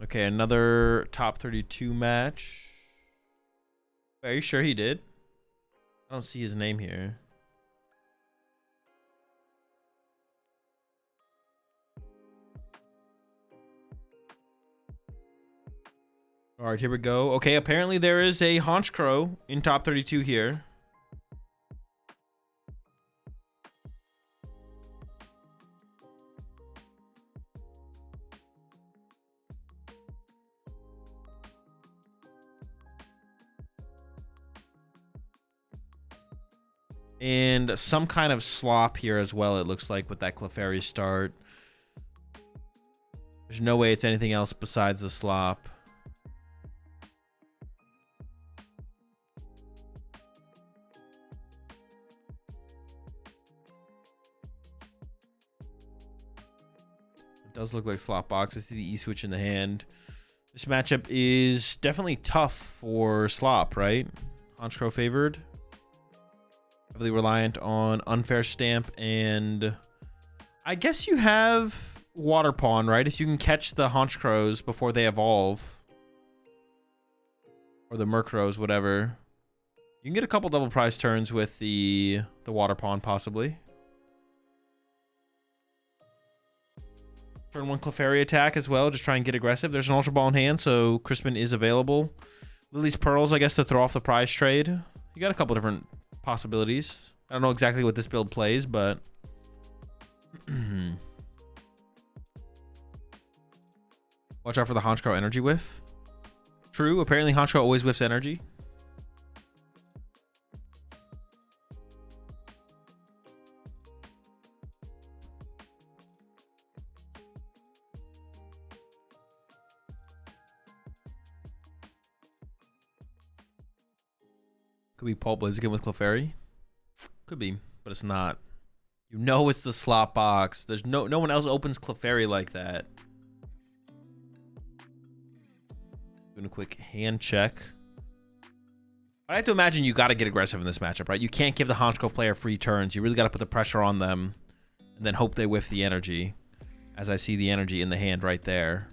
Okay, another top 32 match. Wait, are you sure he did? I don't see his name here. All right, here we go. Okay, apparently there is a Honchkrow in top 32 here. And some kind of slop here as well, it looks like, with that Clefairy start. There's no way it's anything else besides the slop. It does look like slop box. I see the E-switch in the hand. This matchup is definitely tough for slop, right? Honchkrow favored. Heavily reliant on unfair stamp, and I guess you have water pawn, right? If you can catch the Honchkrows before they evolve, or the Murkrows, whatever, you can get a couple double prize turns with the water pawn, possibly. Turn 1 Clefairy attack as well, just try and get aggressive. There's an Ultra Ball in hand, so Crispin is available. Lily's Pearls, I guess, to throw off the prize trade. You got a couple different possibilities. I don't know exactly what this build plays, but watch out for the Honchkrow energy whiff. True, apparently Honchkrow always whiffs energy. Could be Paul Blaziken with Clefairy. Could be, but it's not. You know it's the slot box. There's no one else opens Clefairy like that. Doing a quick hand check. I have to imagine you got to get aggressive in this matchup, right? You can't give the Honchkrow player free turns. You really got to put the pressure on them and then hope they whiff the energy. As I see the energy in the hand right there.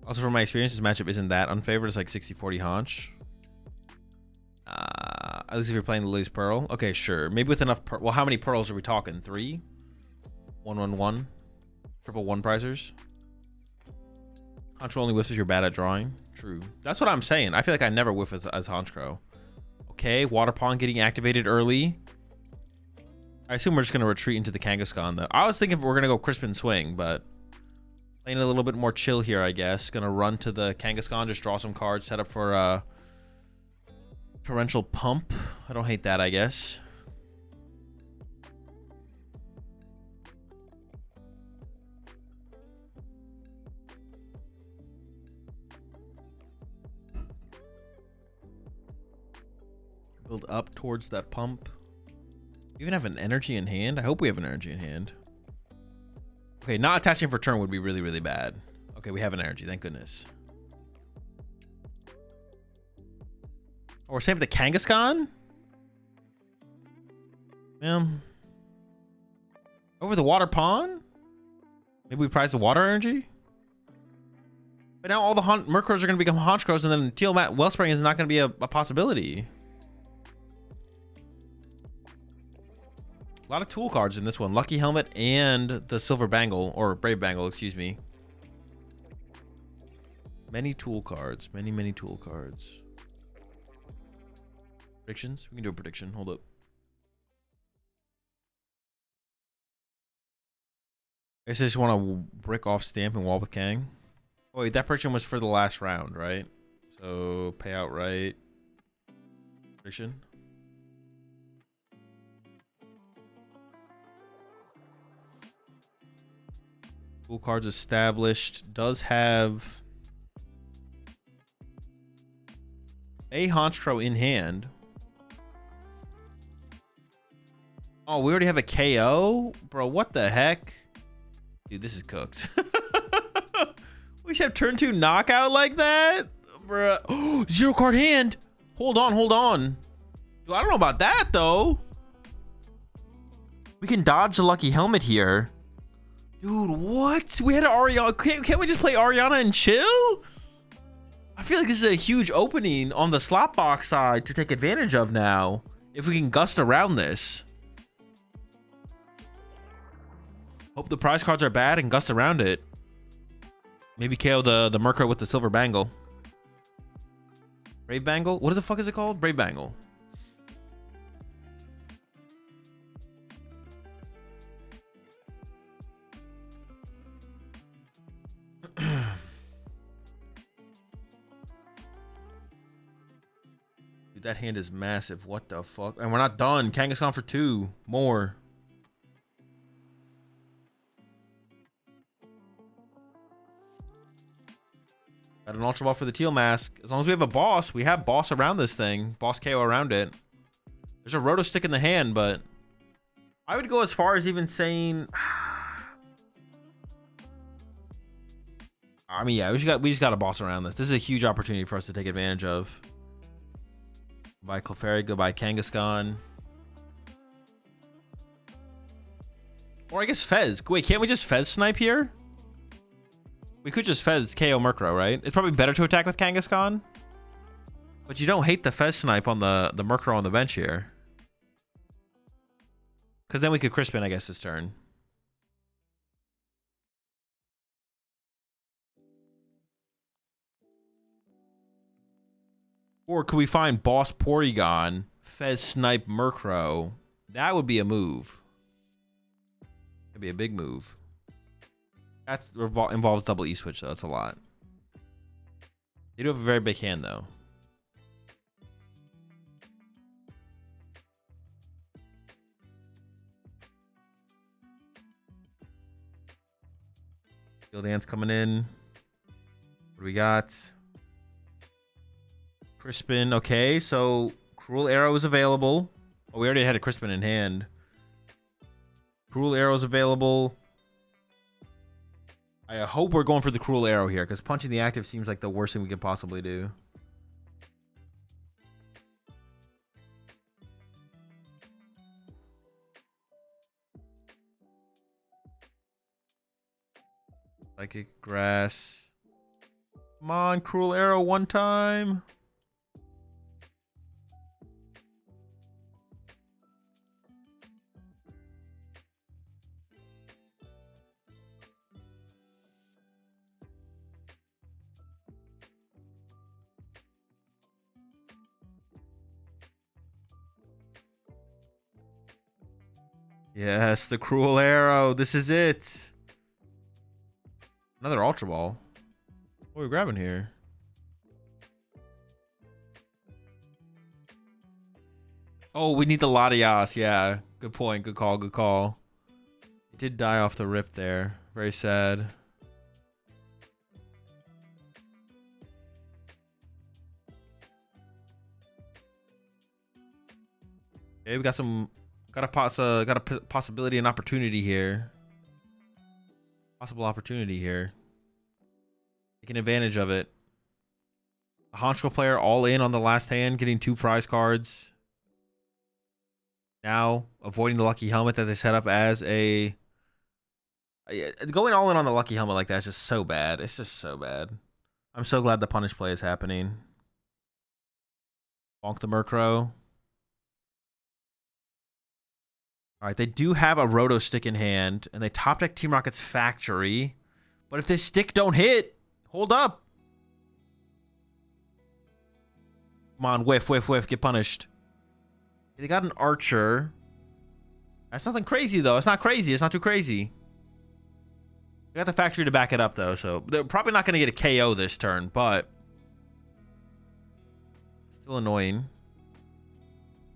Also, from my experience, this matchup isn't that unfavored. It's like 60-40 Honch. At least if you're playing the Lily's Pearl. Okay, sure. Maybe with enough... Well, how many pearls are we talking? 3? 1, 1, 1. Triple 1 prizers. Honchkrow only whiffs if you're bad at drawing. True. That's what I'm saying. I feel like I never whiff as Honchkrow. Okay, Water Pawn getting activated early. I assume we're just going to retreat into the Kangaskhan, though. I was thinking we're going to go Crispin Swing, but... Playing a little bit more chill here, I guess. Gonna run to the Kangaskhan, just draw some cards, set up for Torrential Pump. I don't hate that, I guess. Build up towards that pump. We even have an energy in hand? I hope we have an energy in hand. Okay, not attaching for turn would be really, really bad. Okay, we have an energy, thank goodness. Oh, we're saving the Kangaskhan? Over the Water Pawn? Maybe we prize the water energy? But now all the Murkrows are going to become Honchkrows, and then Tiamat Wellspring is not going to be a possibility. A lot of tool cards in this one. Lucky Helmet and the Silver Bangle, or Brave Bangle, excuse me. Many tool cards. Many, many tool cards. Predictions? We can do a prediction. Hold up. I guess I just want to brick off Stamp and Wall with Kang. Oh, wait, that prediction was for the last round, right? So, payout right. Prediction. Tool cards established. Does have a Honchkrow in hand. Oh, we already have a KO? Bro, what the heck? Dude, this is cooked. We should have turn 2 knockout like that? Bruh. Oh, 0 card hand. Hold on, hold on. Dude, I don't know about that, though. We can dodge the lucky helmet here. Dude, what? We had an Ariana. Can't we just play Ariana and chill? I feel like this is a huge opening on the slot box side to take advantage of now. If we can gust around this. Hope the prize cards are bad and gust around it. Maybe KO the Honchkrow with the silver bangle. Brave bangle? What the fuck is it called? Brave bangle. Dude, that hand is massive. What the fuck? And we're not done. Kangaskhan for 2 more. Got an Ultra Ball for the Teal Mask. As long as we have a boss, we have boss around this thing. Boss KO around it. There's a Roto Stick in the hand, but I would go as far as even saying... I mean, yeah, we just got a boss around this. This is a huge opportunity for us to take advantage of. Goodbye Clefairy, goodbye Kangaskhan. Or I guess Fez. Wait, can't we just Fez snipe here? We could just Fez KO Honchkrow, right? It's probably better to attack with Kangaskhan. But you don't hate the Fez snipe on the Honchkrow on the bench here. Because then we could Crispin, I guess, this turn. Or could we find Boss Porygon, Fez snipe Honchkrow? That would be a move. That'd be a big move. That involves double E-switch, though. That's a lot. They do have a very big hand, though. Steel Dance coming in. What do we got? Crispin. Okay, so Cruel Arrow is available. Oh, we already had a Crispin in hand. Cruel Arrow is available. I hope we're going for the Cruel Arrow here, because punching the active seems like the worst thing we could possibly do. Psychic Grass. Come on, Cruel Arrow one time. Yes, the Cruel Arrow. This is it. Another Ultra Ball. What are we grabbing here? Oh, we need the Latias. Yeah, good point. Good call. Good call. It did die off the rip there. Very sad. Okay, we got some... Got a possibility and opportunity here. Possible opportunity here. Taking advantage of it. A Honchkrow player all in on the last hand, getting 2 prize cards. Now avoiding the lucky helmet that they set up as a... Going all in on the lucky helmet like that is just so bad. It's just so bad. I'm so glad the punish play is happening. Bonk the Honchkrow. All right, they do have a Roto Stick in hand, and they top deck Team Rocket's Factory. But if this stick don't hit, hold up. Come on, whiff, whiff, whiff, get punished. They got an Archer. That's nothing crazy, though. It's not crazy. It's not too crazy. They got the Factory to back it up, though, so they're probably not going to get a KO this turn, but still annoying.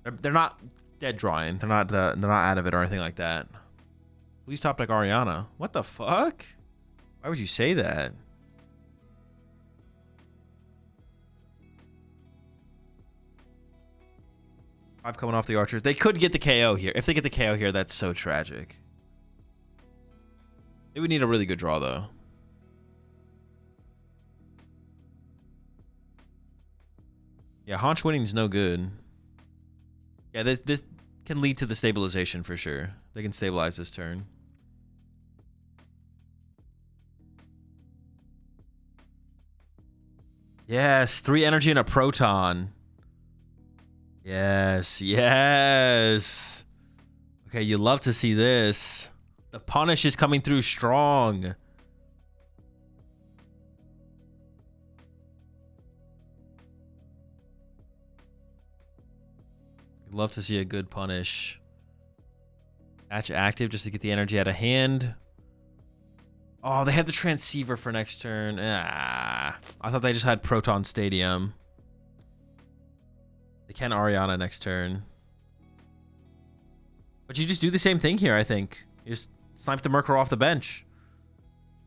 They're not... dead drawing. They're not out of it or anything like that. Please top deck Ariana. What the fuck? Why would you say that? Five coming off the Archers. They could get the KO here. If they get the KO here, that's so tragic. They would need a really good draw though. Yeah, Honch winning is no good. Yeah, this can lead to the stabilization for sure. They can stabilize this turn. Yes, 3 energy and a proton. Yes, yes. Okay, you love to see this. The punish is coming through strong. You love to see a good punish. Catch active just to get the energy out of hand. Oh, they have the transceiver for next turn. I thought they just had Proton Stadium. They can Ariana next turn. But you just do the same thing here, I think. You just snipe the Murkrow off the bench.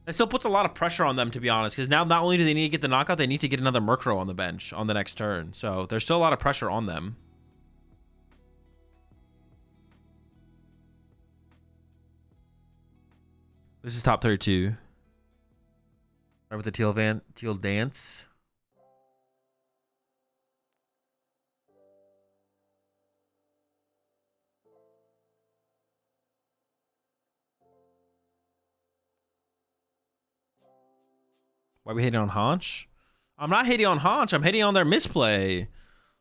It still puts a lot of pressure on them, to be honest, because now not only do they need to get the knockout, they need to get another Murkrow on the bench on the next turn. So there's still a lot of pressure on them. This is top 32. Right with the teal dance. Why are we hating on Honch? I'm not hating on Honch. I'm hating on their misplay.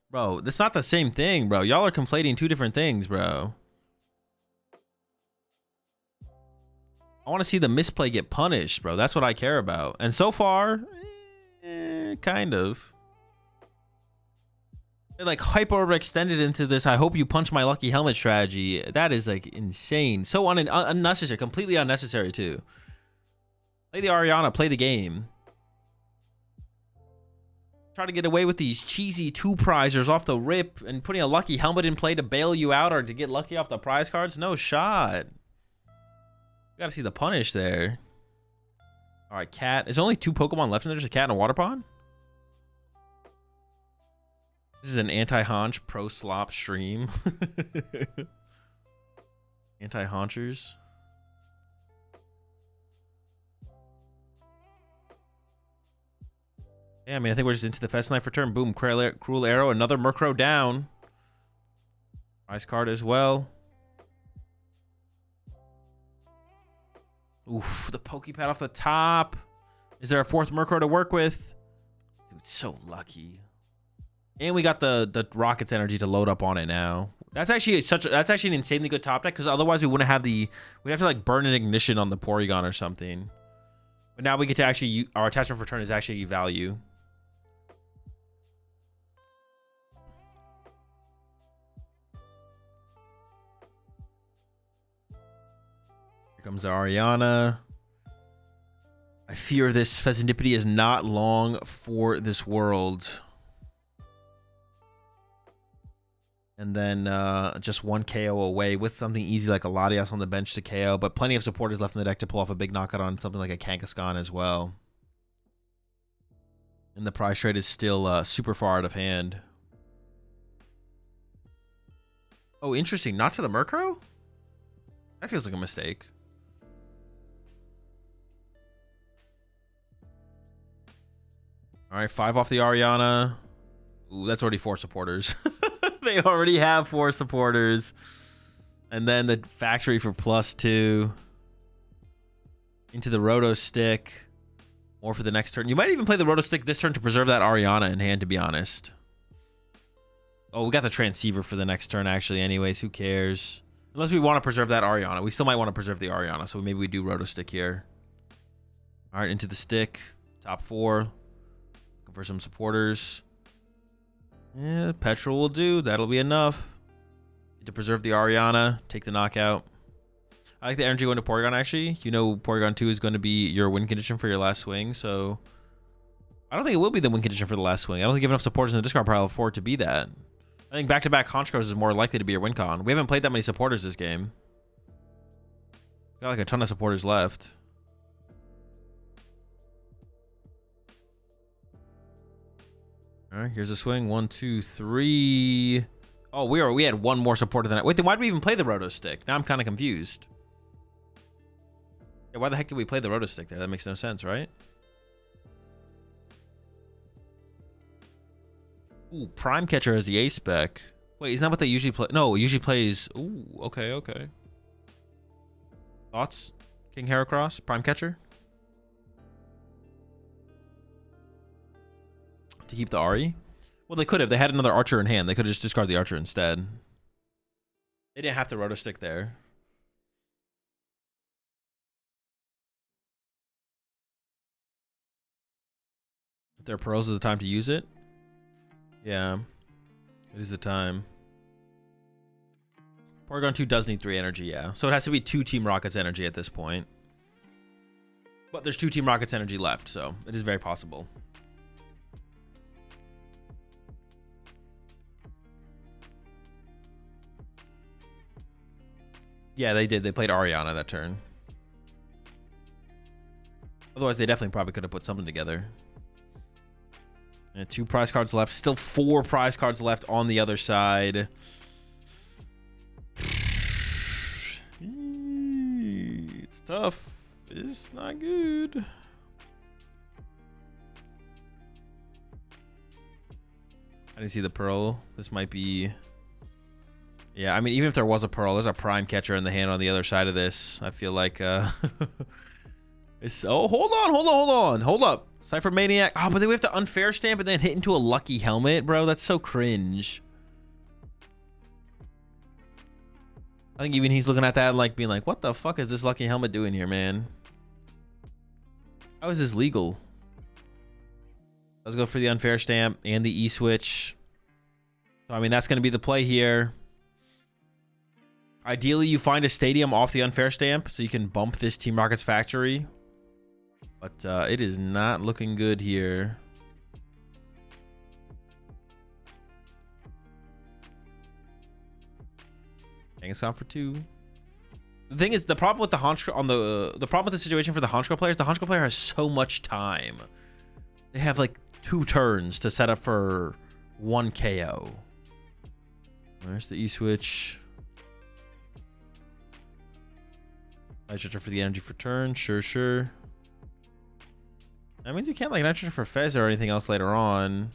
Bro, that's not the same thing, bro. Y'all are conflating 2 different things, bro. I want to see the misplay get punished, bro. That's what I care about. And so far, kind of. They're like hyper overextended into this I hope you punch my lucky helmet strategy. That is like insane. So unnecessary. Completely unnecessary, too. Play the Ariana. Play the game. Try to get away with these cheesy 2-prizers off the rip and putting a lucky helmet in play to bail you out or to get lucky off the prize cards. No shot. You gotta see the punish there. All right, cat. There's only 2 Pokemon left, and there's a cat and a water pond. This is an anti-Honch pro slop stream. Anti-Honchers. Yeah, I mean, I think we're just into the Fest Knife return. Boom, Cruel Arrow, another Murkrow down. Prize card as well. Oof, the Pokepad off the top. Is there a 4th Murkrow to work with? Dude, so lucky. And we got the Rocket's energy to load up on it now. That's actually that's actually an insanely good top deck, because otherwise we wouldn't have we'd have to like burn an ignition on the Porygon or something. But now we get to actually our attachment for turn is actually value. Here comes the Ariana. I fear this Pheasantipity is not long for this world. And then just 1 KO away with something easy like a Latias on the bench to KO, but plenty of supporters left in the deck to pull off a big knockout on something like a Kangaskhan as well. And the prize trade is still super far out of hand. Oh, interesting. Not to the Murkrow? That feels like a mistake. All right, 5 off the Ariana. Ooh, that's already 4 supporters. They already have 4 supporters. And then the factory for +2. Into the Roto Stick. More for the next turn. You might even play the Roto Stick this turn to preserve that Ariana in hand, to be honest. Oh, we got the Transceiver for the next turn, actually, anyways. Who cares? Unless we want to preserve that Ariana. We still might want to preserve the Ariana, so maybe we do Roto Stick here. All right, into the stick. Top 4. Looking for some supporters. Yeah, Petrol will do. That'll be enough. Need to preserve the Ariana. Take the knockout. I like the energy going to Porygon, actually. You know Porygon 2 is going to be your win condition for your last swing, so... I don't think it will be the win condition for the last swing. I don't think you have enough supporters in the discard pile for it to be that. I think back-to-back Honchkrows is more likely to be your win con. We haven't played that many supporters this game. Got like a ton of supporters left. All right, here's a swing. 1, 2, 3. Oh, we had 1 more supporter than that. Wait, then why did we even play the Roto Stick? Now I'm kind of confused. Yeah, why the heck did we play the Roto Stick there? That makes no sense, right? Ooh, Prime Catcher has the A spec. Wait, isn't that what they usually play? No, it usually plays. Ooh, okay, okay. Thoughts? King Heracross, Prime Catcher? To keep the Ari? Well, they could have. They had another Archer in hand. They could have just discarded the Archer instead. They didn't have to Roto Stick there. If their pearls is the time to use it. Yeah. It is the time. Porygon 2 does need 3 energy, yeah. So it has to be 2 Team Rocket's energy at this point. But there's 2 Team Rocket's energy left, so it is very possible. Yeah, they did. They played Ariana that turn. Otherwise, they definitely probably could have put something together. And 2 prize cards left. Still 4 prize cards left on the other side. It's tough. It's not good. I didn't see the pearl. This might be... Yeah, I mean, even if there was a pearl, there's a prime catcher in the hand on the other side of this. I feel like... it's... Oh, hold up. Cypher Maniac. Oh, but then we have to unfair stamp and then hit into a lucky helmet, bro. That's so cringe. I think even he's looking at that like being like, what the fuck is this lucky helmet doing here, man? How is this legal? Let's go for the unfair stamp and the E-switch. So, I mean, that's going to be the play here. Ideally, you find a stadium off the unfair stamp so you can bump this Team Rocket's factory. But it is not looking good here. Kangaskhan for 2. The thing is, the problem with the Honchkrow on the problem with the situation for the Honchkrow player is the Honchkrow player has so much time. They have like 2 turns to set up for 1 KO. There's the E-switch. Nitrogen for the energy for turn. Sure. That means you can't like nitrogen for Fez or anything else later on.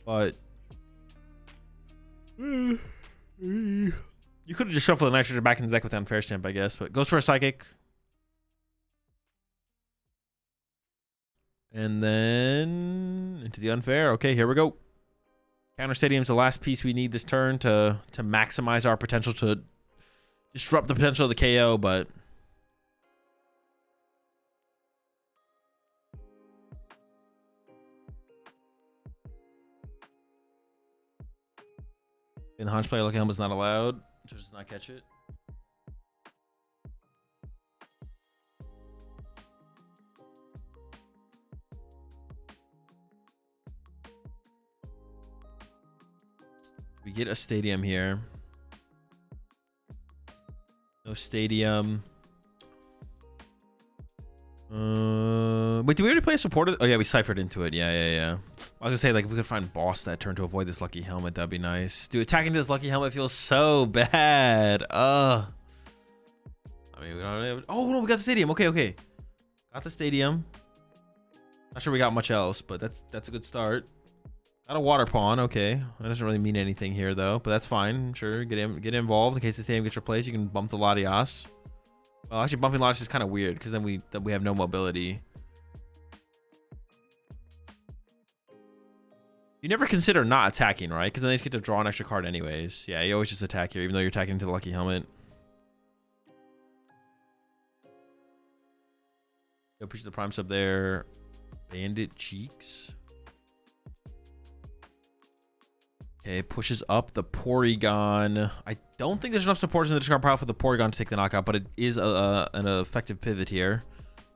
But you could have just shuffled the nitrogen back in the deck with unfair stamp, I guess. But goes for a psychic. And then into the unfair. Okay, here we go. Counter Stadium's the last piece we need this turn to maximize our potential to disrupt the potential of the KO, but in the Honch player, lucky helmet's not allowed. Just does not catch it. We get a stadium here. No stadium. Wait, did we already play a supporter? Oh yeah, we ciphered into it. Yeah. I was gonna say, like, if we could find boss that turn to avoid this lucky helmet, that'd be nice. Dude, attacking this lucky helmet feels so bad. I mean, we don't have... Oh no, we got the stadium. Okay. Got the stadium. Not sure we got much else, but that's a good start. Got a water pawn. Okay, that doesn't really mean anything here though, but that's fine. Sure, get involved in case the stadium gets replaced. You can bump the Latias. Well, actually, bumping Latias is kind of weird because then we have no mobility. You never consider not attacking, right? Because then they just get to draw an extra card anyways. Yeah, you always just attack here, even though you're attacking into the lucky helmet. Go push the prime sub there. Bandit Cheeks. Okay, pushes up the Porygon. I don't think there's enough supporters in the discard pile for the Porygon to take the knockout, but it is an effective pivot here.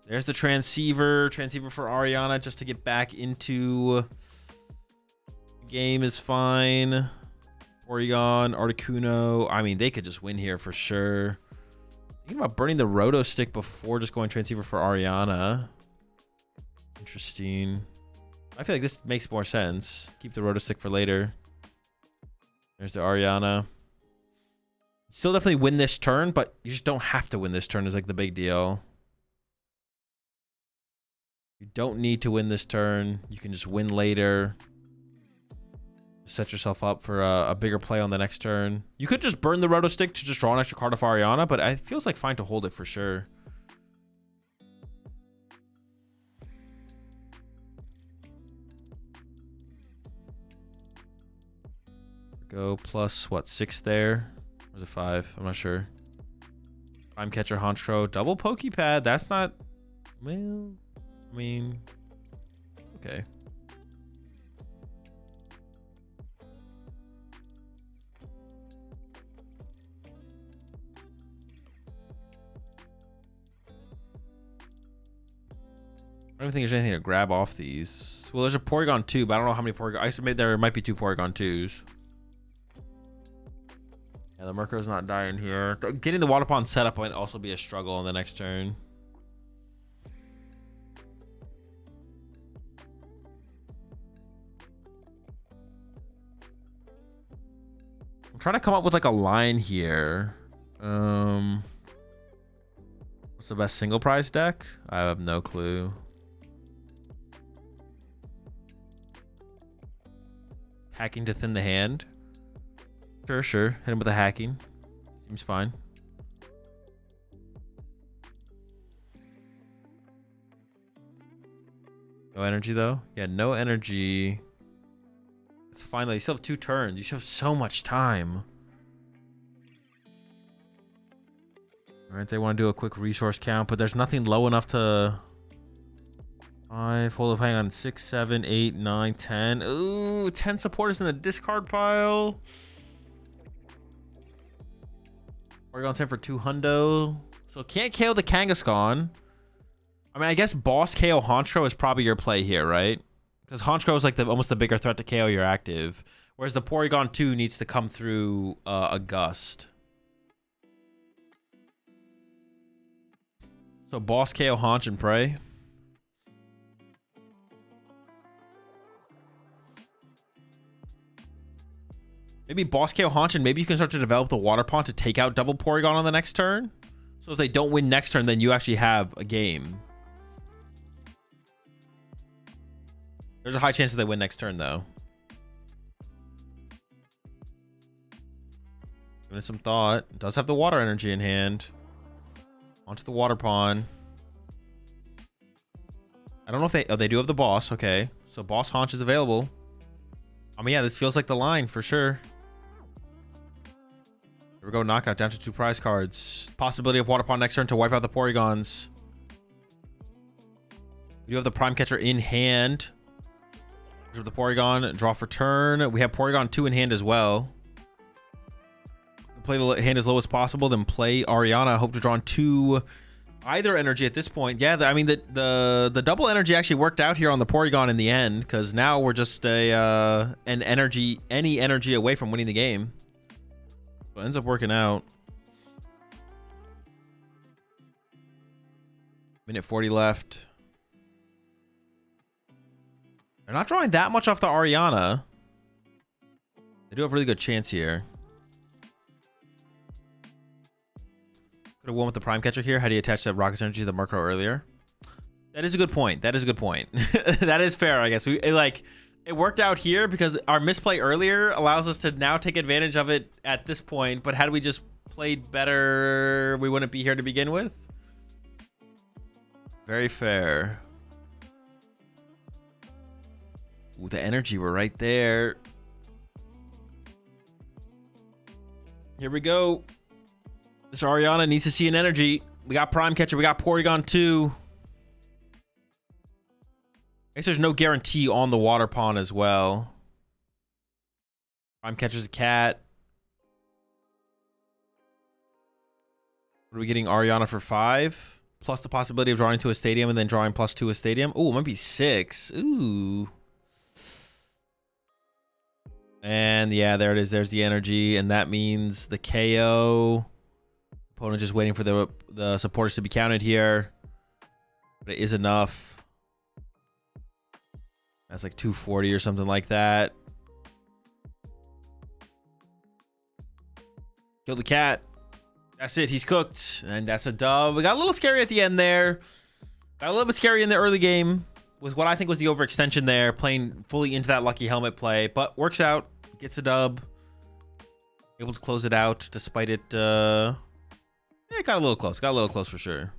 There's the Transceiver for Ariana just to get back into the game is fine. Porygon, Articuno. I mean, they could just win here for sure. Thinking about burning the Roto Stick before just going Transceiver for Ariana. Interesting. I feel like this makes more sense. Keep the Roto Stick for later. There's the Ariana. Still definitely win this turn, but you just don't have to win this turn is like the big deal. You don't need to win this turn. You can just win later. Set yourself up for a bigger play on the next turn. You could just burn the Roto Stick to just draw an extra card off Ariana, but it feels like fine to hold it for sure. Go plus what, 6 there? Or is it 5? I'm not sure. Prime Catcher, Honchkrow, double Pokepad. That's not, well, I mean, okay. I don't think there's anything to grab off these. Well, there's a Porygon 2, but I don't know how many Porygon. I submit there might be 2 Porygon 2s. Yeah, the Murkrow's not dying here. Getting the Water Pond set up might also be a struggle on the next turn. I'm trying to come up with like a line here. What's the best single prize deck? I have no clue. Hacking to thin the hand. Sure. Hit him with a hacking. Seems fine. No energy though? Yeah, no energy. It's fine though. You still have 2 turns. You still have so much time. Alright, they want to do a quick resource count, but there's nothing low enough to... 5, hold up, hang on, 6, 7, 8, 9, 10. Ooh, 10 supporters in the discard pile. Porygon sent for 2 hundo. So can't KO the Kangaskhan. I mean, I guess boss KO Honchkrow is probably your play here, right? Because Honchkrow is like almost the bigger threat to KO your active. Whereas the Porygon 2 needs to come through a gust. So boss KO Honch and pray. Maybe boss KO Honch, and maybe you can start to develop the Water Pond to take out double Porygon on the next turn. So if they don't win next turn, then you actually have a game. There's a high chance that they win next turn, though. Giving it some thought. It does have the water energy in hand. Onto the Water Pond. I don't know if they... Oh, they do have the boss. Okay. So boss Honch is available. I mean, yeah, this feels like the line for sure. Here we go, knockout down to 2 prize cards. Possibility of Water Pond next turn to wipe out the Porygons. We do have the Prime Catcher in hand. Here's the Porygon, draw for turn. We have Porygon 2 in hand as well. Play the hand as low as possible, then play Ariana. Hope to draw on 2 either energy at this point. Yeah, I mean, the double energy actually worked out here on the Porygon in the end, because now we're just any energy away from winning the game. So it ends up working out. Minute 40 left. They're not drawing that much off the Ariana. They do have a really good chance here. Could have won with the Prime Catcher here. How do you attach that Rocket's energy to the Murkrow earlier? That is a good point. That is a good point. That is fair, I guess. It worked out here because our misplay earlier allows us to now take advantage of it at this point. But had we just played better, we wouldn't be here to begin with. Very fair. Ooh, the energy, we're right there. Here we go. This Ariana needs to see an energy. We got Prime Catcher. We got Porygon 2. I guess there's no guarantee on the Water Pond as well. Prime Catcher's a cat. What are we getting? Ariana for 5. Plus the possibility of drawing to a stadium and then drawing +2 a stadium. Ooh, it might be 6. Ooh. And yeah, there it is. There's the energy. And that means the KO. Opponent just waiting for the supporters to be counted here. But it is enough. That's like 240 or something like that. Kill the cat. That's it. He's cooked. And that's a dub. We got a little scary at the end there. Got a little bit scary in the early game with what I think was the overextension there, playing fully into that lucky helmet play, but works out, gets a dub, able to close it out despite it. It got a little close for sure.